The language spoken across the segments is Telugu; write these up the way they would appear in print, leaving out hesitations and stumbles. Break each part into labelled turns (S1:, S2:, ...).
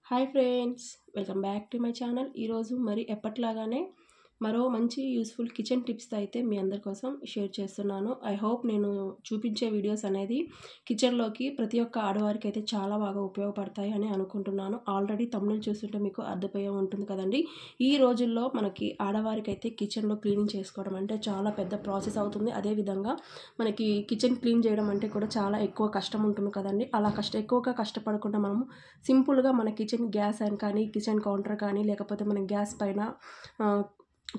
S1: Hi friends, welcome back to my channel. ఈరోజు మరి ఎప్పట్లాగానే మరో మంచి యూస్ఫుల్ కిచెన్ టిప్స్తో అయితే మీ అందరి కోసం షేర్ చేస్తున్నాను. ఐ హోప్ నేను చూపించే వీడియోస్ అనేది కిచెన్లోకి ప్రతి ఒక్క ఆడవారికి అయితే చాలా బాగా ఉపయోగపడతాయి అని అనుకుంటున్నాను. ఆల్రెడీ తమ్ముళ్ళు చూస్తుంటే మీకు అర్థమయ్యే ఉంటుంది కదండి. ఈ రోజుల్లో మనకి ఆడవారికి అయితే కిచెన్లో క్లీనింగ్ చేసుకోవడం అంటే చాలా పెద్ద ప్రాసెస్ అవుతుంది. అదేవిధంగా మనకి కిచెన్ క్లీన్ చేయడం అంటే కూడా చాలా ఎక్కువ కష్టం ఉంటుంది కదండి. అలా ఎక్కువగా కష్టపడకుండా మనము సింపుల్గా మన కిచెన్ గ్యాస్ అని కానీ, కిచెన్ కౌంటర్ కానీ, లేకపోతే మన గ్యాస్ పైన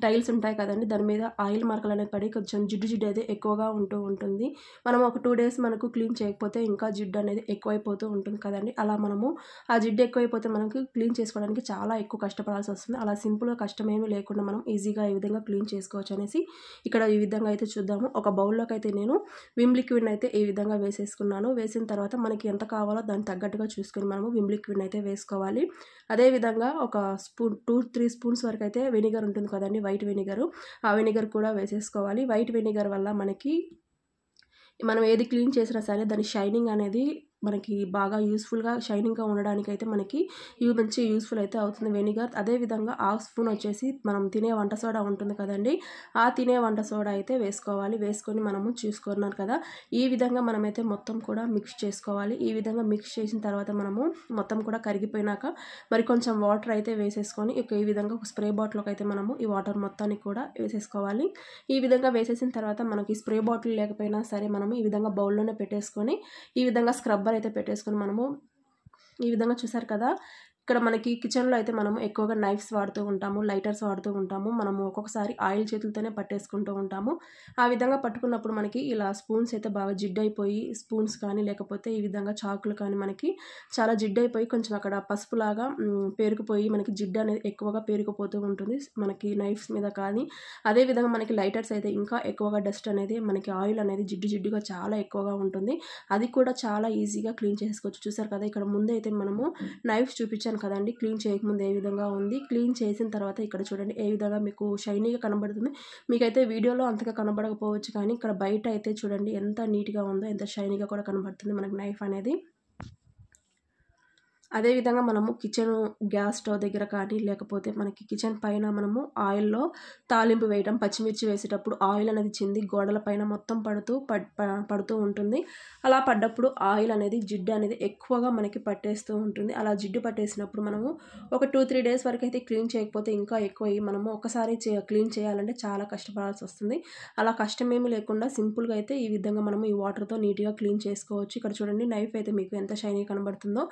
S1: టైల్స్ ఉంటాయి కదండి, దాని మీద ఆయిల్ మార్కలు అనేది పడి కొంచెం జిడ్డు అయితే ఎక్కువగా ఉంటుంది. మనం ఒక 2 డేస్ మనకు క్లీన్ చేయకపోతే ఇంకా జిడ్డు అనేది ఎక్కువైపోతూ ఉంటుంది కదండి. అలా మనము ఆ జిడ్డు ఎక్కువైపోతే మనకు క్లీన్ చేసుకోవడానికి చాలా ఎక్కువ కష్టపడాల్సి వస్తుంది. అలా సింపుల్గా కష్టమేమీ లేకుండా మనం ఈజీగా ఈ విధంగా క్లీన్ చేసుకోవచ్చు అనేసి ఇక్కడ ఈ విధంగా అయితే చూద్దాము. ఒక బౌల్లోకి అయితే నేను విమ్ లిక్విడ్ అయితే ఈ విధంగా వేసేసుకున్నాను. వేసిన తర్వాత మనకి ఎంత కావాలో దానికి తగ్గట్టుగా చూసుకొని మనము విమ్ లిక్విడ్ అయితే వేసుకోవాలి. అదేవిధంగా ఒక స్పూన్ 2-3 స్పూన్స్ వరకు అయితే వెనిగర్ ఉంటుంది కదండి, వైట్ వెనిగరు, ఆ వెనిగర్ కూడా వేసేసుకోవాలి. వైట్ వెనిగర్ వల్ల మనకి మనం ఏది క్లీన్ చేసినా సరే దాని షైనింగ్ అనేది మనకి బాగా యూస్ఫుల్గా షైనింగ్గా ఉండడానికి అయితే మనకి మంచి యూస్ఫుల్ అయితే అవుతుంది వెనిగర్. అదేవిధంగా 1/2 స్పూన్ వచ్చేసి మనం తినే వంట సోడా ఉంటుంది కదండి, ఆ తినే వంట సోడా అయితే వేసుకోవాలి. వేసుకొని మనము చూసుకున్నాను కదా, ఈ విధంగా మనమైతే మొత్తం కూడా మిక్స్ చేసుకోవాలి. ఈ విధంగా మిక్స్ చేసిన తర్వాత మనము మొత్తం కూడా కరిగిపోయినాక మరి కొంచెం వాటర్ అయితే వేసేసుకొని ఈ విధంగా ఒక స్ప్రే బాటిల్కి అయితే మనము ఈ వాటర్ మొత్తాన్ని కూడా వేసేసుకోవాలి. ఈ విధంగా వేసేసిన తర్వాత మనకి స్ప్రే బాటిల్ లేకపోయినా సరే మనము ఈ విధంగా బౌల్లోనే పెట్టేసుకొని ఈ విధంగా స్క్రబ్బర్ అయితే పెట్టేసుకొని మనము ఈ విధంగా చూసారు కదా, ఇక్కడ మనకి కిచెన్లో అయితే మనము ఎక్కువగా నైఫ్స్ వాడుతూ ఉంటాము, లైటర్స్ వాడుతూ ఉంటాము. మనము ఒక్కొక్కసారి ఆయిల్ చేతులతోనే పట్టేసుకుంటూ ఉంటాము. ఆ విధంగా పట్టుకున్నప్పుడు మనకి ఇలా స్పూన్స్ అయితే బాగా జిడ్డైపోయి, స్పూన్స్ కానీ లేకపోతే ఈ విధంగా చాకులు కానీ మనకి చాలా జిడ్డైపోయి కొంచెం అక్కడ పసుపులాగా పేరుకుపోయి మనకి జిడ్డు అనేది ఎక్కువగా పేరుకుపోతూ ఉంటుంది మనకి నైఫ్స్ మీద కానీ. అదేవిధంగా మనకి లైటర్స్ అయితే ఇంకా ఎక్కువగా డస్ట్ అనేది మనకి ఆయిల్ అనేది జిడ్డుగా చాలా ఎక్కువగా ఉంటుంది. అది కూడా చాలా ఈజీగా క్లీన్ చేసుకోవచ్చు. చూసారు కదా, ఇక్కడ ముందు అయితే మనము నైఫ్స్ చూపించాను కదండి, క్లీన్ చేయకముందు ఏ విధంగా ఉంది, క్లీన్ చేసిన తర్వాత ఇక్కడ చూడండి ఏ విధంగా మీకు షైనీగా కనబడుతుంది. మీకైతే వీడియోలో అంతగా కనబడకపోవచ్చు కానీ ఇక్కడ బయట అయితే చూడండి ఎంత నీట్గా ఉందో, ఎంత షైనీగా కూడా కనబడుతుంది మనకి నైఫ్ అనేది. అదేవిధంగా మనము కిచెన్ గ్యాస్ స్టవ్ దగ్గర కానీ లేకపోతే మనకి కిచెన్ పైన మనము ఆయిల్లో తాలింపు వేయడం, పచ్చిమిర్చి వేసేటప్పుడు ఆయిల్ అనేది చింది గోడల పైన మొత్తం పడుతూ ఉంటుంది. అలా పడ్డప్పుడు ఆయిల్ అనేది జిడ్డు అనేది ఎక్కువగా మనకి పట్టేస్తూ ఉంటుంది. అలా జిడ్డు పట్టేసినప్పుడు మనము ఒక 2-3 డేస్ వరకు అయితే క్లీన్ చేయకపోతే ఇంకా ఎక్కువ మనము ఒకసారి క్లీన్ చేయాలంటే చాలా కష్టపడాల్సి వస్తుంది. అలా కష్టమేమీ లేకుండా సింపుల్గా అయితే ఈ విధంగా మనము ఈ వాటర్తో నీట్గా క్లీన్ చేసుకోవచ్చు. ఇక్కడ చూడండి నైఫ్ అయితే మీకు ఎంత షైనీ కనబడుతుందో,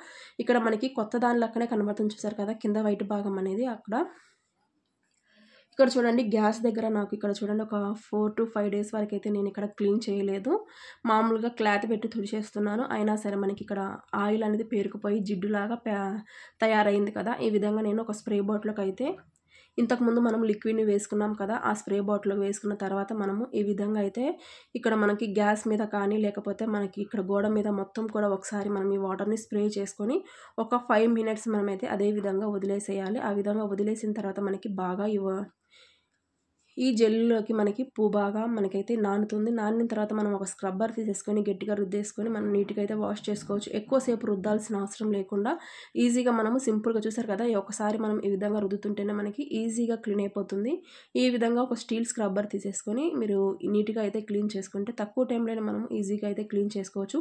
S1: ఇక్కడ మనకి కొత్త దాని లెక్కనే కనబడుతుంది. చూసారు కదా కింద వైట్ భాగం అనేది అక్కడ. ఇక్కడ చూడండి గ్యాస్ దగ్గర నాకు ఇక్కడ చూడండి ఒక 4-5 డేస్ వరకు అయితే నేను ఇక్కడ క్లీన్ చేయలేదు. మామూలుగా క్లాత్ పెట్టి తుడిచేస్తున్నాను. అయినా సరే మనకి ఇక్కడ ఆయిల్ అనేది పేరుకుపోయి జిడ్డులాగా తయారైంది కదా. ఈ విధంగా నేను ఒక స్ప్రే బాటిల్కి అయితే ఇంతకుముందు మనం లిక్విడ్ని వేసుకున్నాం కదా, ఆ స్ప్రే బాటిల్ వేసుకున్న తర్వాత మనము ఈ విధంగా అయితే ఇక్కడ మనకి గ్యాస్ మీద కానీ లేకపోతే మనకి ఇక్కడ గోడ మీద మొత్తం కూడా ఒకసారి మనం ఈ వాటర్ని స్ప్రే చేసుకొని ఒక 5 మినిట్స్ మనమైతే అదే విధంగా వదిలేసేయాలి. ఆ విధంగా వదిలేసిన తర్వాత మనకి బాగా ఈ జెల్లోకి మనకి బాగా మనకైతే నానుతుంది. నానిన తర్వాత మనం ఒక స్క్రబ్బర్ తీసేసుకొని గట్టిగా రుద్దేసుకొని మనం నీట్గా అయితే వాష్ చేసుకోవచ్చు. ఎక్కువసేపు రుద్దాల్సిన అవసరం లేకుండా ఈజీగా మనము సింపుల్గా చూసారు కదా, ఒకసారి మనం ఈ విధంగా రుద్దుతుంటేనే మనకి ఈజీగా క్లీన్ అయిపోతుంది. ఈ విధంగా ఒక స్టీల్ స్క్రబ్బర్ తీసేసుకొని మీరు నీట్గా అయితే క్లీన్ చేసుకుంటే తక్కువ టైంలోనే మనం ఈజీగా అయితే క్లీన్ చేసుకోవచ్చు.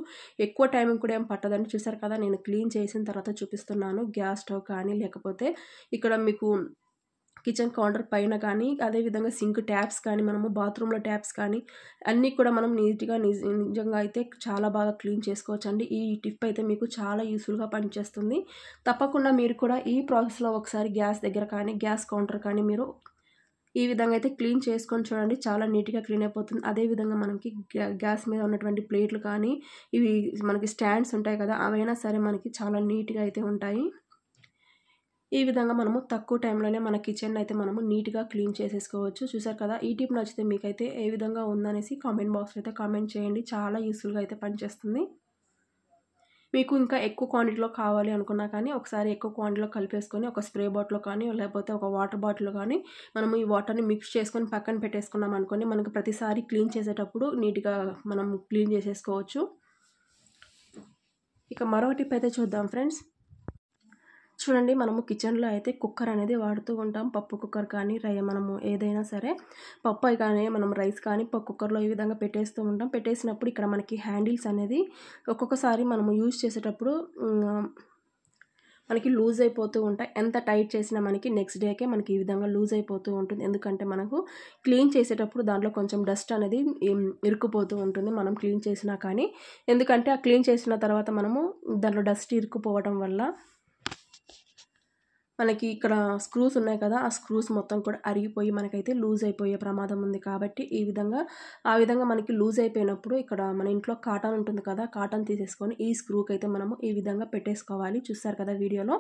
S1: ఎక్కువ టైం కూడా ఏం పట్టదండి. చూసారు కదా, నేను క్లీన్ చేసిన తర్వాత చూపిస్తున్నాను. గ్యాస్ స్టవ్ కానీ లేకపోతే ఇక్కడ మీకు కిచెన్ కౌంటర్ పైన కానీ, అదేవిధంగా సింక్ ట్యాప్స్ కానీ, మనము బాత్రూంలో ట్యాప్స్ కానీ అన్నీ కూడా మనం నీట్గా నిజంగా అయితే చాలా బాగా క్లీన్ చేసుకోవచ్చండి. ఈ టిప్ అయితే మీకు చాలా యూస్ఫుల్గా పనిచేస్తుంది. తప్పకుండా మీరు కూడా ఈ ప్రాసెస్లో ఒకసారి గ్యాస్ దగ్గర కానీ గ్యాస్ కౌంటర్ కానీ మీరు ఈ విధంగా అయితే క్లీన్ చేసుకొని చూడండి, చాలా నీట్గా క్లీన్ అయిపోతుంది. అదేవిధంగా మనకి గ్యాస్ మీద ఉన్నటువంటి ప్లేట్లు కానీ ఇవి మనకి స్టాండ్స్ ఉంటాయి కదా, అవైనా సరే మనకి చాలా నీట్గా అయితే ఉంటాయి. ఈ విధంగా మనము తక్కువ టైంలోనే మన కిచెన్ అయితే మనము నీట్గా క్లీన్ చేసేసుకోవచ్చు. చూసారు కదా, ఈ టిప్ నచ్చితే మీకైతే ఏ విధంగా ఉందనేసి కామెంట్ బాక్స్లో అయితే కామెంట్ చేయండి. చాలా యూస్ఫుల్గా అయితే పనిచేస్తుంది. మీకు ఇంకా ఎక్కువ క్వాంటిటీలో కావాలి అనుకున్నా కానీ ఒకసారి ఎక్కువ క్వాంటిటీలో కలిపేసుకొని ఒక స్ప్రే బాటిల్లో కానీ లేకపోతే ఒక వాటర్ బాటిల్లో కానీ మనము ఈ వాటర్ని మిక్స్ చేసుకొని పక్కన పెట్టేసుకున్నాం అనుకోండి, మనకు ప్రతిసారి క్లీన్ చేసేటప్పుడు నీట్గా మనం క్లీన్ చేసేసుకోవచ్చు. ఇక మరో టిప్ అయితే చూద్దాం ఫ్రెండ్స్. చూడండి మనము కిచెన్లో అయితే కుక్కర్ అనేది వాడుతూ ఉంటాం. పప్పు కుక్కర్ కానీ మనము ఏదైనా సరే పప్పు కానీ మనం రైస్ కానీ కుక్కర్లో ఈ విధంగా పెట్టేస్తూ ఉంటాం. పెట్టేసినప్పుడు ఇక్కడ మనకి హ్యాండిల్స్ అనేది ఒక్కొక్కసారి మనము యూజ్ చేసేటప్పుడు మనకి లూజ్ అయిపోతూ ఉంటాయి. ఎంత టైట్ చేసినా మనకి నెక్స్ట్ డేకే మనకి ఈ విధంగా లూజ్ అయిపోతూ ఉంటుంది. ఎందుకంటే మనకు క్లీన్ చేసేటప్పుడు దాంట్లో కొంచెం డస్ట్ అనేది ఇరుక్కుపోతూ ఉంటుంది మనం క్లీన్ చేసినా కానీ. ఎందుకంటే ఆ క్లీన్ చేసిన తర్వాత మనము దాంట్లో డస్ట్ ఇరుక్కుపోవడం వల్ల మనకి ఇక్కడ స్క్రూస్ ఉన్నాయి కదా, ఆ స్క్రూస్ మొత్తం కూడా అరిగిపోయి మనకైతే లూజ్ అయిపోయే ప్రమాదం ఉంది. కాబట్టి ఆ విధంగా మనకి లూజ్ అయిపోయినప్పుడు ఇక్కడ మన ఇంట్లో కాటన్ ఉంటుంది కదా, కాటన్ తీసేసుకొని ఈ స్క్రూకి అయితే మనము ఈ విధంగా పెట్టేసుకోవాలి. చూస్తారు కదా వీడియోలో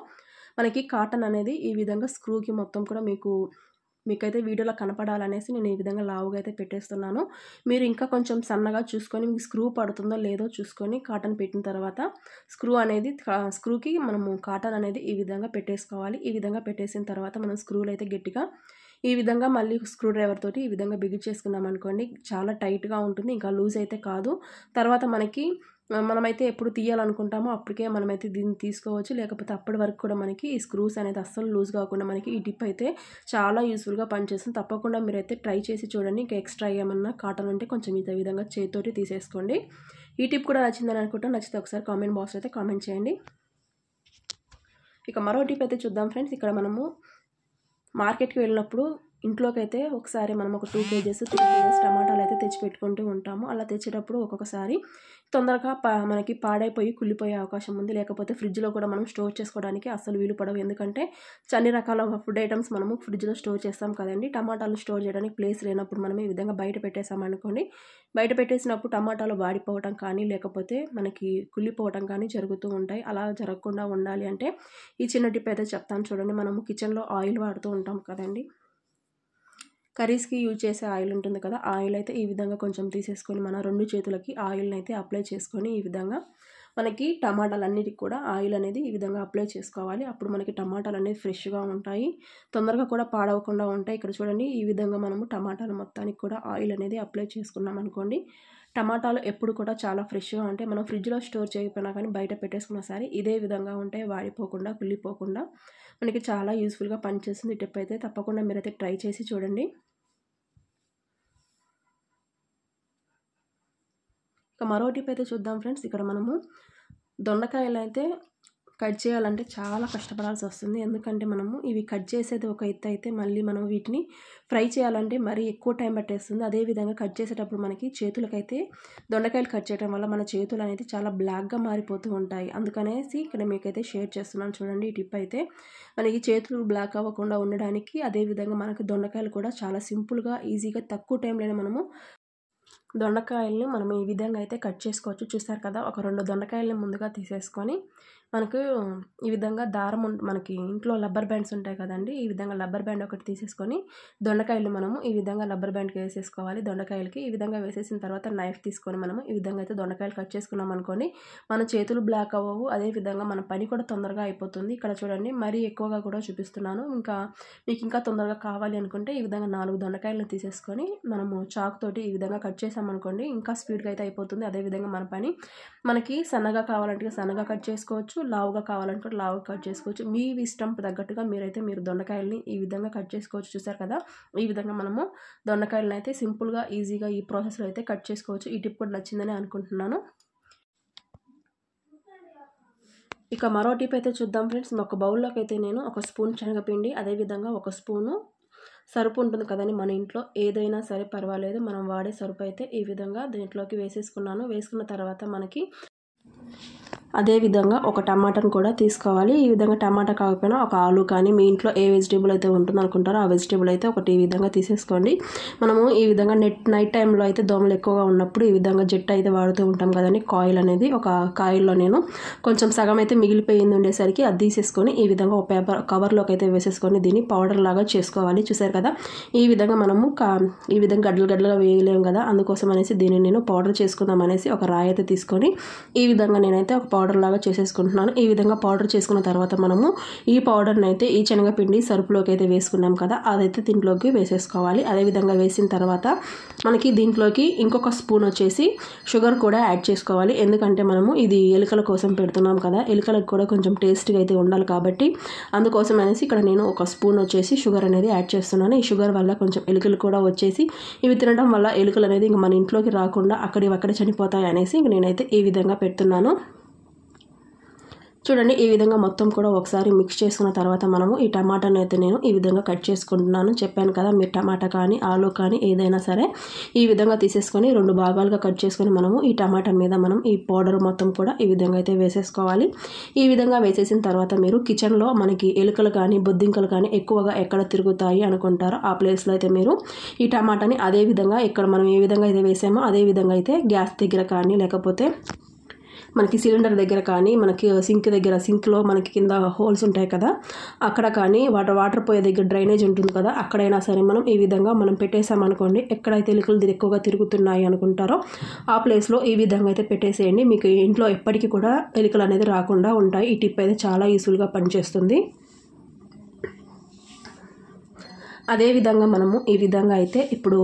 S1: మనకి కాటన్ అనేది ఈ విధంగా స్క్రూకి మొత్తం కూడా మీకైతే వీడియోలో కనపడాలనేసి నేను ఈ విధంగా లావుగా అయితే పెట్టేస్తున్నాను. మీరు ఇంకా కొంచెం సన్నగా చూసుకొని మీకు స్క్రూ పడుతుందో లేదో చూసుకొని కాటన్ పెట్టిన తర్వాత స్క్రూకి మనము కాటన్ అనేది ఈ విధంగా పెట్టేసుకోవాలి. ఈ విధంగా పెట్టేసిన తర్వాత మనం స్క్రూలు అయితే గట్టిగా ఈ విధంగా మళ్ళీ స్క్రూ డ్రైవర్ తోటి ఈ విధంగా బిగించేసుకున్నాం అనుకోండి, చాలా టైట్గా ఉంటుంది, ఇంకా లూజ్ అయితే కాదు. తర్వాత మనమైతే ఎప్పుడు తీయాలనుకుంటామో అప్పటికే మనమైతే దీన్ని తీసుకోవచ్చు. లేకపోతే అప్పటి వరకు కూడా మనకి ఈ స్క్రూస్ అనేది అస్సలు లూజ్ కాకుండా మనకి ఈ టిప్ అయితే చాలా యూస్ఫుల్గా పనిచేస్తుంది. తప్పకుండా మీరైతే ట్రై చేసి చూడండి. ఇంకా ఎక్స్ట్రా ఏమన్నా కాటన్ ఉంటే కొంచెం ఈ విధంగా చేతితోటి తీసేసుకోండి. ఈ టిప్ కూడా నచ్చిందని అనుకుంటా. నచ్చితే ఒకసారి కామెంట్ బాక్స్లో అయితే కామెంట్ చేయండి. ఇక మరో టిప్ అయితే చూద్దాం ఫ్రెండ్స్. ఇక్కడ మనము మార్కెట్కి వెళ్ళినప్పుడు ఇంట్లోకి అయితే ఒకసారి మనం ఒక 2 kgs 3 kgs టమాటాలు అయితే తెచ్చి పెట్టుకుంటూ ఉంటాము. అలా తెచ్చేటప్పుడు ఒక్కొక్కసారి తొందరగా మనకి పాడైపోయి కుళ్ళిపోయే అవకాశం ఉంది. లేకపోతే ఫ్రిడ్జ్లో కూడా మనం స్టోర్ చేసుకోవడానికి అస్సలు వీలు పడవు. ఎందుకంటే అన్ని రకాల ఫుడ్ ఐటమ్స్ మనము ఫ్రిడ్జ్లో స్టోర్ చేస్తాం కదండి. టమాటాలు స్టోర్ చేయడానికి ప్లేస్ లేనప్పుడు మనం ఈ విధంగా బయట పెట్టేసామనుకోండి, బయట పెట్టేసినప్పుడు టమాటాలు వాడిపోవడం కానీ లేకపోతే మనకి కుళ్ళిపోవడం కానీ జరుగుతూ ఉంటాయి. అలా జరగకుండా ఉండాలి అంటే ఈ చిన్న టిప్ అయితే చెప్తాను చూడండి. మనము కిచెన్లో ఆయిల్ వాడుతూ ఉంటాం కదండి, కర్రీస్కి యూజ్ చేసే ఆయిల్ ఉంటుంది కదా, ఆయిల్ అయితే ఈ విధంగా కొంచెం తీసేసుకొని మన 2 చేతులకి ఆయిల్ని అయితే అప్లై చేసుకొని ఈ విధంగా మనకి టమాటాలన్నిటికి కూడా ఆయిల్ అనేది ఈ విధంగా అప్లై చేసుకోవాలి. అప్పుడు మనకి టమాటాలు అనేది ఫ్రెష్గా ఉంటాయి, తొందరగా కూడా పాడవకుండా ఉంటాయి. ఇక్కడ చూడండి ఈ విధంగా మనము టమాటాలు మొత్తానికి కూడా ఆయిల్ అనేది అప్లై చేసుకున్నాం అనుకోండి, టమాటాలు ఎప్పుడు కూడా చాలా ఫ్రెష్గా ఉంటాయి. మనం ఫ్రిడ్జ్లో స్టోర్ చేయకపోయినా కానీ బయట పెట్టేసుకున్న సరే ఇదే విధంగా ఉంటాయి, వాడిపోకుండా కుళ్ళిపోకుండా మనకి చాలా యూస్ఫుల్గా పనిచేస్తుంది. ఈ టిప్ అయితే తప్పకుండా మీరైతే ట్రై చేసి చూడండి. ఇక మరో టిప్ అయితే చూద్దాం ఫ్రెండ్స్. ఇక్కడ మనము దొండకాయలు అయితే కట్ చేయాలంటే చాలా కష్టపడాల్సి వస్తుంది. ఎందుకంటే మనము ఇవి కట్ చేసేది ఒక ఎత్తు అయితే మళ్ళీ మనం వీటిని ఫ్రై చేయాలంటే మరీ ఎక్కువ టైం పట్టేస్తుంది. అదేవిధంగా కట్ చేసేటప్పుడు మనకి చేతులకైతే దొండకాయలు కట్ చేయడం వల్ల మన చేతులు అనేది చాలా బ్లాక్గా మారిపోతూ ఉంటాయి. అందుకనేసి ఇక్కడ మీకైతే షేర్ చేస్తున్నాను చూడండి. ఈ టిప్ అయితే మనకి చేతులు బ్లాక్ అవ్వకుండా ఉండడానికి, అదేవిధంగా మనకి దొండకాయలు కూడా చాలా సింపుల్గా ఈజీగా తక్కువ టైంలోనే మనము దొండకాయల్ని మనం ఈ విధంగా అయితే కట్ చేసుకోవచ్చు. చూస్తారు కదా, ఒక 2 దొండకాయలని ముందుగా తీసేసుకొని మనకు ఈ విధంగా దారం మనకి ఇంట్లో రబ్బర్ బ్యాండ్స్ ఉంటాయి కదండి, ఈ విధంగా రబ్బర్ బ్యాండ్ ఒకటి తీసేసుకొని దొండకాయలు మనము ఈ విధంగా రబ్బర్ బ్యాండ్కి వేసేసుకోవాలి. దొండకాయలకి ఈ విధంగా వేసేసిన తర్వాత నైఫ్ తీసుకొని మనము ఈ విధంగా అయితే దొండకాయలు కట్ చేసుకున్నాం అనుకోండి, మన చేతులు బ్లాక్ అవ్వవు, అదేవిధంగా మన పని కూడా తొందరగా అయిపోతుంది. ఇక్కడ చూడండి మరీ ఎక్కువగా కూడా చూపిస్తున్నాను. మీకు ఇంకా తొందరగా కావాలి అనుకుంటే ఈ విధంగా 4 దొండకాయలను తీసేసుకొని మనము చాకు తోటి ఈ విధంగా కట్ చేసామనుకోండి, ఇంకా స్పీడ్గా అయితే అయిపోతుంది. అదేవిధంగా మన పని మనకి సన్నగా కావాలంటే సన్నగా కట్ చేసుకోవచ్చు, లావుగా కావాలంటే లావుగా కట్ చేసుకోవచ్చు. మీ ఇష్టం తగ్గట్టుగా మీరు దొండకాయల్ని ఈ విధంగా కట్ చేసుకోవచ్చు. చూసారు కదా, ఈ విధంగా మనము దొండకాయలను అయితే సింపుల్గా ఈజీగా ఈ ప్రాసెస్లో అయితే కట్ చేసుకోవచ్చు. ఈ టిప్ కూడా నచ్చిందని అనుకుంటున్నాను. ఇక మరో టిప్ అయితే చూద్దాం ఫ్రెండ్స్. ఒక బౌల్లోకి అయితే నేను 1 స్పూన్ శనగపిండి, అదేవిధంగా 1 స్పూను సరుపు ఉంటుంది కదండి, మన ఇంట్లో ఏదైనా సరే పర్వాలేదు, మనం వాడే సరుపు అయితే ఈ విధంగా దీంట్లోకి వేసేసుకున్నాను. వేసుకున్న తర్వాత మనకి అదేవిధంగా ఒక టమాటాను కూడా తీసుకోవాలి. ఈ విధంగా టమాటా కాకపోయినా ఒక ఆలు కానీ మీ ఇంట్లో ఏ వెజిటేబుల్ అయితే ఉంటుంది అనుకుంటారో ఆ వెజిటేబుల్ అయితే ఒకటి ఈ విధంగా తీసేసుకోండి. మనము ఈ విధంగా నైట్ టైంలో అయితే దోమలు ఎక్కువగా ఉన్నప్పుడు ఈ విధంగా జెట్ అయితే వాడుతూ ఉంటాం కదండి. కాయిల్ అనేది ఒక కాయిల్లో నేను కొంచెం సగం అయితే మిగిలిపోయింది ఉండేసరికి అది తీసేసుకొని ఈ విధంగా ఒక పేపర్ కవర్లోకి అయితే వేసేసుకొని దీన్ని పౌడర్ లాగా చేసుకోవాలి. చూసారు కదా, ఈ విధంగా మనము ఈ విధంగా గడ్డలుగా వేయలేము కదా, అందుకోసం అనేసి దీన్ని నేను పౌడర్ చేసుకుందాం అనేసి ఒక రాయి అయితే తీసుకొని ఈ విధంగా నేనైతే ఒక పౌడర్ లాగా చేసేసుకుంటున్నాను. ఈ విధంగా పౌడర్ చేసుకున్న తర్వాత మనము ఈ పౌడర్ని అయితే ఈ శనగపిండి సరుపులోకి అయితే వేసుకున్నాం కదా, అదైతే దీంట్లోకి వేసేసుకోవాలి. అదేవిధంగా వేసిన తర్వాత మనకి దీంట్లోకి ఇంకొక స్పూన్ వచ్చేసి షుగర్ కూడా యాడ్ చేసుకోవాలి. ఎందుకంటే మనము ఇది ఎలుకల కోసం పెడుతున్నాం కదా, ఎలుకలకు కూడా కొంచెం టేస్ట్గా అయితే ఉండాలి కాబట్టి అందుకోసం అనేసి ఇక్కడ నేను ఒక స్పూన్ వచ్చేసి షుగర్ అనేది యాడ్ చేస్తున్నాను. ఈ షుగర్ వల్ల కొంచెం ఎలుకలు కూడా వచ్చేసి ఇవి తినడం వల్ల ఎలుకలు అనేది ఇంక మన ఇంట్లోకి రాకుండా అక్కడే చనిపోతాయి అనేసి ఇంక నేనైతే ఈ విధంగా పెడుతున్నాను. చూడండి, ఈ విధంగా మొత్తం కూడా ఒకసారి మిక్స్ చేసుకున్న తర్వాత మనము ఈ టమాటాని అయితే నేను ఈ విధంగా కట్ చేసుకుంటున్నాను. చెప్పాను కదా, మీరు టమాటా కానీ ఆలు కానీ ఏదైనా సరే ఈ విధంగా తీసేసుకొని 2 భాగాలుగా కట్ చేసుకొని మనము ఈ టమాటా మీద మనం ఈ పౌడర్ మొత్తం కూడా ఈ విధంగా అయితే వేసేసుకోవాలి. ఈ విధంగా వేసేసిన తర్వాత మీరు కిచెన్లో మనకి ఎలుకలు కానీ బొద్దింకలు కానీ ఎక్కువగా ఎక్కడ తిరుగుతాయి అనుకుంటారో ఆ ప్లేస్లో అయితే మీరు ఈ టమాటాని అదే విధంగా ఇక్కడ మనం ఏ విధంగా అయితే వేసామో అదే విధంగా అయితే గ్యాస్ దగ్గర కానీ లేకపోతే మనకి సిలిండర్ దగ్గర కానీ మనకి సింక్లో మనకి కింద హోల్స్ ఉంటాయి కదా, అక్కడ కానీ వాటర్ పోయే దగ్గర డ్రైనేజ్ ఉంటుంది కదా, అక్కడైనా సరే మనం ఈ విధంగా మనం పెట్టేసామనుకోండి, ఎక్కడైతే ఎలుకలు ఎక్కువగా తిరుగుతున్నాయి అనుకుంటారో ఆ ప్లేస్లో ఈ విధంగా అయితే పెట్టేసేయండి. మీకు ఇంట్లో ఎప్పటికీ కూడా ఎలుకలు అనేది రాకుండా ఉంటాయి. ఈ టిప్ అయితే చాలా యూస్ఫుల్గా పనిచేస్తుంది. అదేవిధంగా మనము ఈ విధంగా అయితే ఇప్పుడు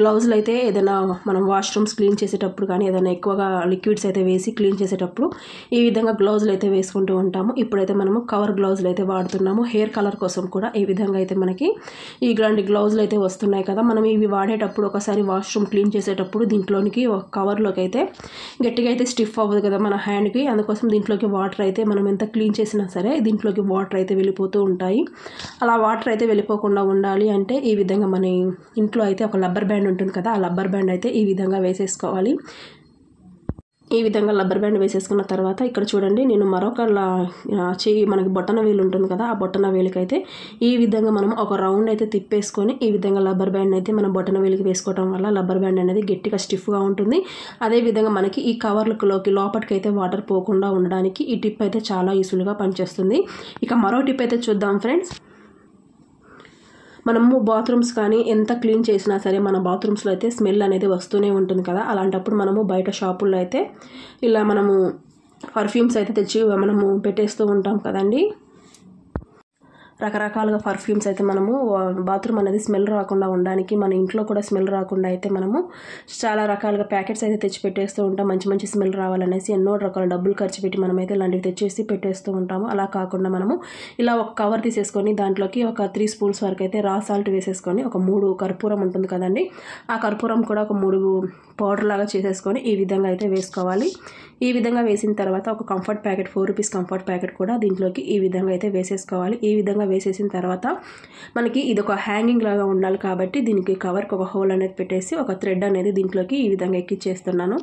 S1: గ్లౌజులు అయితే ఏదైనా మనం వాష్రూమ్స్ క్లీన్ చేసేటప్పుడు కానీ ఏదైనా ఎక్కువగా లిక్విడ్స్ అయితే వేసి క్లీన్ చేసేటప్పుడు ఈ విధంగా గ్లౌజులు అయితే వేసుకుంటూ ఉంటాము. ఇప్పుడైతే మనము కవర్ గ్లౌజులు అయితే వాడుతున్నాము. హెయిర్ కలర్ కోసం కూడా ఈ విధంగా అయితే మనకి ఇలాంటి గ్లౌజులు అయితే వస్తున్నాయి కదా, మనం ఇవి వాడేటప్పుడు ఒకసారి వాష్రూమ్ క్లీన్ చేసేటప్పుడు దీంట్లోనికి ఒక కవర్లోకి అయితే గట్టిగా అయితే స్టిఫ్ అవ్వదు కదా మన హ్యాండ్కి, అందుకోసం దీంట్లోకి వాటర్ అయితే మనం ఎంత క్లీన్ చేసినా సరే దీంట్లోకి వాటర్ అయితే వెళ్ళిపోతూ ఉంటాయి. అలా వాటర్ అయితే వెళ్ళిపోకుండా ఉండాలి అంటే ఈ విధంగా మన ఇంట్లో అయితే ఒక రబ్బర్ బ్యాండ్ ఉంటుంది కదా, ఆ రబ్బర్ బ్యాండ్ అయితే ఈ విధంగా వేసేసుకోవాలి. ఈ విధంగా రబ్బర్ బ్యాండ్ వేసేసుకున్న తర్వాత ఇక్కడ చూడండి, నేను మరొక చెయ్యి మనకి బొట్టన వేలు ఉంటుంది కదా, ఆ బొట్టన వేలుకైతే ఈ విధంగా మనం ఒక రౌండ్ అయితే తిప్పేసుకొని ఈ విధంగా రబ్బర్ బ్యాండ్ అయితే మనం బొట్టన వేలికి వేసుకోవడం వల్ల రబ్బర్ బ్యాండ్ అనేది గట్టిగా స్టిఫ్గా ఉంటుంది. అదేవిధంగా మనకి ఈ కవర్లలోకి లోపలికి అయితే వాటర్ పోకుండా ఉండడానికి ఈ టిప్ అయితే చాలా యూస్ఫుల్గా పనిచేస్తుంది. ఇక మరో టిప్ అయితే చూద్దాం ఫ్రెండ్స్. మనము బాత్రూమ్స్ కానీ ఎంత క్లీన్ చేసినా సరే మన బాత్రూమ్స్లో అయితే స్మెల్ అనేది వస్తూనే ఉంటుంది కదా, అలాంటప్పుడు మనము బయట షాపుల్లో అయితే ఇలా మనము పర్ఫ్యూమ్స్ అయితే తెచ్చి మనము పెట్టేస్తూ ఉంటాం కదండి. రకరకాలుగా పర్ఫ్యూమ్స్ అయితే మనము బాత్రూమ్ అనేది స్మెల్ రాకుండా ఉండడానికి, మన ఇంట్లో కూడా స్మెల్ రాకుండా అయితే మనము చాలా రకాలుగా ప్యాకెట్స్ అయితే తెచ్చి పెట్టేస్తూ ఉంటాం. మంచి మంచి స్మెల్ రావాలనేసి ఎన్నో రకాల డబ్బులు ఖర్చు పెట్టి మనమైతే ఇలాంటివి తెచ్చేసి పెట్టేస్తూ ఉంటాము. అలా కాకుండా మనము ఇలా ఒక కవర్ తీసేసుకొని దాంట్లోకి ఒక 3 స్పూన్స్ వరకు అయితే రా సాల్ట్ వేసేసుకొని ఒక 3 కర్పూరం ఉంటుంది కదండి, ఆ కర్పూరం కూడా ఒక 3 పౌడర్ లాగా చేసేసుకొని ఈ విధంగా అయితే వేసుకోవాలి. ఈ విధంగా వేసిన తర్వాత ఒక comfort packet 4 rupees comfort packet కూడా దీంట్లోకి ఈ విధంగా అయితే వేసేసుకోవాలి. ఈ విధంగా వేసేసిన తర్వాత మనకి ఇది ఒక హ్యాంగింగ్ లాగా ఉండాలి కాబట్టి దీనికి కవర్కి ఒక హోల్ అనేది పెట్టేసి ఒక థ్రెడ్ అనేది దీంట్లోకి ఈ విధంగా ఎక్కిచ్చేస్తున్నాను.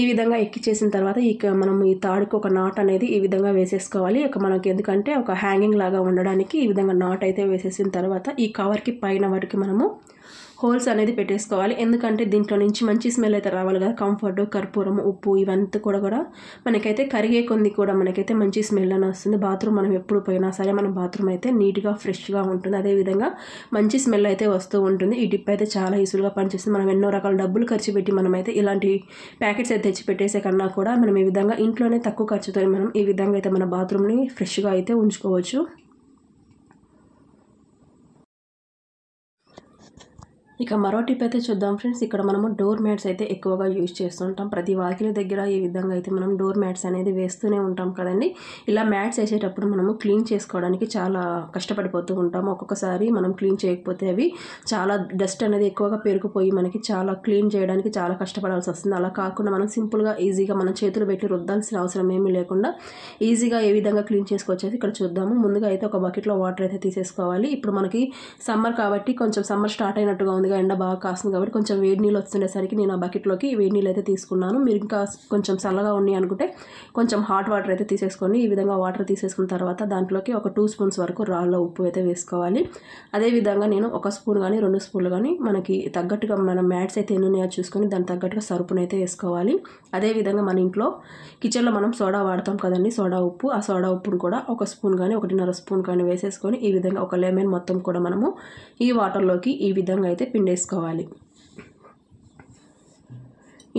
S1: ఈ విధంగా ఎక్కిచ్చేసిన తర్వాత మనం ఈ తాడుకు ఒక నాట్ అనేది ఈ విధంగా వేసేసుకోవాలి. మనకి ఎందుకంటే ఒక హ్యాంగింగ్ లాగా ఉండడానికి ఈ విధంగా నాట్ అయితే వేసేసిన తర్వాత ఈ కవర్కి పైన వరకు మనము హోల్స్ అనేది పెట్టేసుకోవాలి. ఎందుకంటే దీంట్లో నుంచి మంచి స్మెల్ అయితే రావాలి కదా, కంఫర్ట్, కర్పూరం, ఉప్పు ఇవంతా కూడా మనకైతే కరిగే కొంది కూడా మనకైతే మంచి స్మెల్ అని వస్తుంది. బాత్రూమ్ మనం ఎప్పుడు పోయినా సరే మన బాత్రూమ్ అయితే నీట్గా ఫ్రెష్గా ఉంటుంది, అదేవిధంగా మంచి స్మెల్ అయితే వస్తూ ఉంటుంది. ఈ టిప్ అయితే చాలా యూస్ఫుల్గా పనిచేస్తుంది. మనం ఎన్నో రకాల డబ్బులు ఖర్చు పెట్టి మనమైతే ఇలాంటి ప్యాకెట్స్ అయితే తెచ్చి పెట్టేసే కన్నా కూడా మనం ఈ విధంగా ఇంట్లోనే తక్కువ ఖర్చుతో మనం ఈ విధంగా అయితే మన బాత్రూమ్ని ఫ్రెష్గా అయితే ఉంచుకోవచ్చు. ఇక మరో టిప్ అయితే చూద్దాం ఫ్రెండ్స్. ఇక్కడ మనము డోర్ మ్యాట్స్ అయితే ఎక్కువగా యూజ్ చేస్తుంటాం. ప్రతి వాకిలి దగ్గర ఈ విధంగా అయితే మనం డోర్ మ్యాట్స్ అనేది వేస్తూనే ఉంటాం కదండి. ఇలా మ్యాట్స్ వేసేటప్పుడు మనము క్లీన్ చేసుకోవడానికి చాలా కష్టపడిపోతూ ఉంటాము. ఒక్కొక్కసారి మనం క్లీన్ చేయకపోతే అవి చాలా డస్ట్ అనేది ఎక్కువగా పేరుకుపోయి మనకి చాలా క్లీన్ చేయడానికి చాలా కష్టపడాల్సి వస్తుంది. అలా కాకుండా మనం సింపుల్గా ఈజీగా మన చేతులు పెట్టి రుద్దాల్సిన అవసరం ఏమీ లేకుండా ఈజీగా ఏ విధంగా క్లీన్ చేసుకోవచ్చు ఇక్కడ చూద్దాము. ముందుగా అయితే ఒక బకెట్లో వాటర్ అయితే తీసేసుకోవాలి. ఇప్పుడు మనకి సమ్మర్ కాబట్టి కొంచెం సమ్మర్ స్టార్ట్ అయినట్టుగా ఉంది, ఎండ బాగా కాస్తుంది కాబట్టి కొంచెం వేడి నీళ్ళు వస్తుండేసరికి నేను ఆ బకెట్లోకి వేడి నీళ్ళు అయితే తీసుకున్నాను. మీరు ఇంకా కొంచెం చల్లగా ఉన్నాయి అనుకుంటే కొంచెం హాట్ వాటర్ అయితే తీసేసుకోండి. ఈ విధంగా వాటర్ తీసేసుకున్న తర్వాత దాంట్లోకి ఒక 2 స్పూన్స్ వరకు రాళ్ళ ఉప్పు అయితే వేసుకోవాలి. అదేవిధంగా నేను 1 స్పూన్ కానీ 2 స్పూన్లు కానీ మనకి తగ్గట్టుగా మన మ్యాట్స్ అయితే ఎన్ని ఉన్నాయో చూసుకొని దానికి తగ్గట్టుగా సరుపును అయితే వేసుకోవాలి. అదేవిధంగా మన ఇంట్లో కిచెన్లో మనం సోడా వాడతాం కదండి, సోడా ఉప్పు, ఆ సోడా ఉప్పును కూడా 1 స్పూన్ కానీ 1.5 స్పూన్ కానీ వేసేసుకొని ఈ విధంగా ఒక లెమన్ మొత్తం కూడా మనము ఈ వాటర్లోకి ఈ విధంగా అయితే పిండేసుకోవాలి.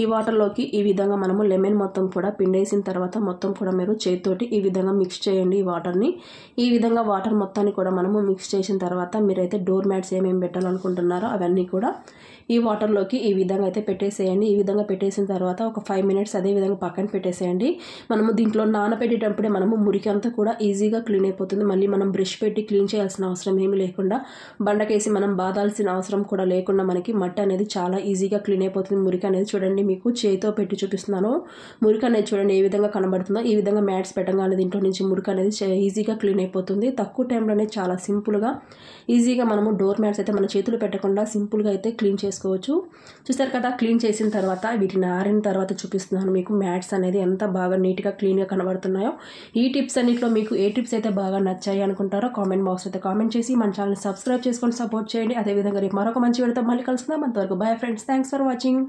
S1: ఈ వాటర్లోకి ఈ విధంగా మనము లెమన్ మొత్తం కూడా పిండేసిన తర్వాత మొత్తం కూడా మీరు చేతితోటి ఈ విధంగా మిక్స్ చేయండి ఈ వాటర్ని. ఈ విధంగా వాటర్ మొత్తాన్ని కూడా మనము మిక్స్ చేసిన తర్వాత మీరైతే డోర్ మ్యాట్స్ ఏమేమి పెట్టాలనుకుంటున్నారో అవన్నీ కూడా ఈ వాటర్లోకి ఈ విధంగా అయితే పెట్టేసేయండి. ఈ విధంగా పెట్టేసిన తర్వాత ఒక 5 మినిట్స్ అదే విధంగా పక్కన పెట్టేసేయండి. మనము దీంట్లో నానబెట్టేటప్పుడే మనము మురికి అంతా కూడా ఈజీగా క్లీన్ అయిపోతుంది. మళ్ళీ మనం బ్రష్ పెట్టి క్లీన్ చేయాల్సిన అవసరం ఏమీ లేకుండా, బండకేసి మనం బాదాల్సిన అవసరం కూడా లేకుండా మనకి మట్టి అనేది చాలా ఈజీగా క్లీన్ అయిపోతుంది. మురికి అనేది చూడండి, మీకు చేతితో పెట్టి చూపిస్తున్నాను. మురికి అనేది చూడండి ఏ విధంగా కనబడుతుందో. ఈ విధంగా మ్యాట్స్ పెట్టగానే దీంట్లో నుంచి మురికి అనేది ఈజీగా క్లీన్ అయిపోతుంది. తక్కువ టైంలోనే చాలా సింపుల్గా ఈజీగా మనము డోర్ మ్యాట్స్ అయితే మన చేతులు పెట్టకుండా సింపుల్గా అయితే క్లీన్ చేసుకోవచ్చు. చూస్తారు కదా, క్లీన్ చేసిన తర్వాత వీటిని ఆరిన తర్వాత చూపిస్తున్నాను మీకు మ్యాట్స్ అనేది ఎంత బాగా నీట్గా క్లీన్గా కనబడుతున్నాయో. ఈ టిప్స్ అన్నింటిలో మీకు ఏ టిప్స్ అయితే బాగా నచ్చాయి అనుకుంటారో కామెంట్ బాక్స్ అయితే కామెంట్ చేసి మన ఛానల్ని సబ్స్క్రైబ్ చేసుకొని సపోర్ట్ చేయండి. అదేవిధంగా రేపు మరొక మంచి వీడియోతో మళ్ళీ కలుసుకుందాం. అంతవరకు bye friends, thanks for watching.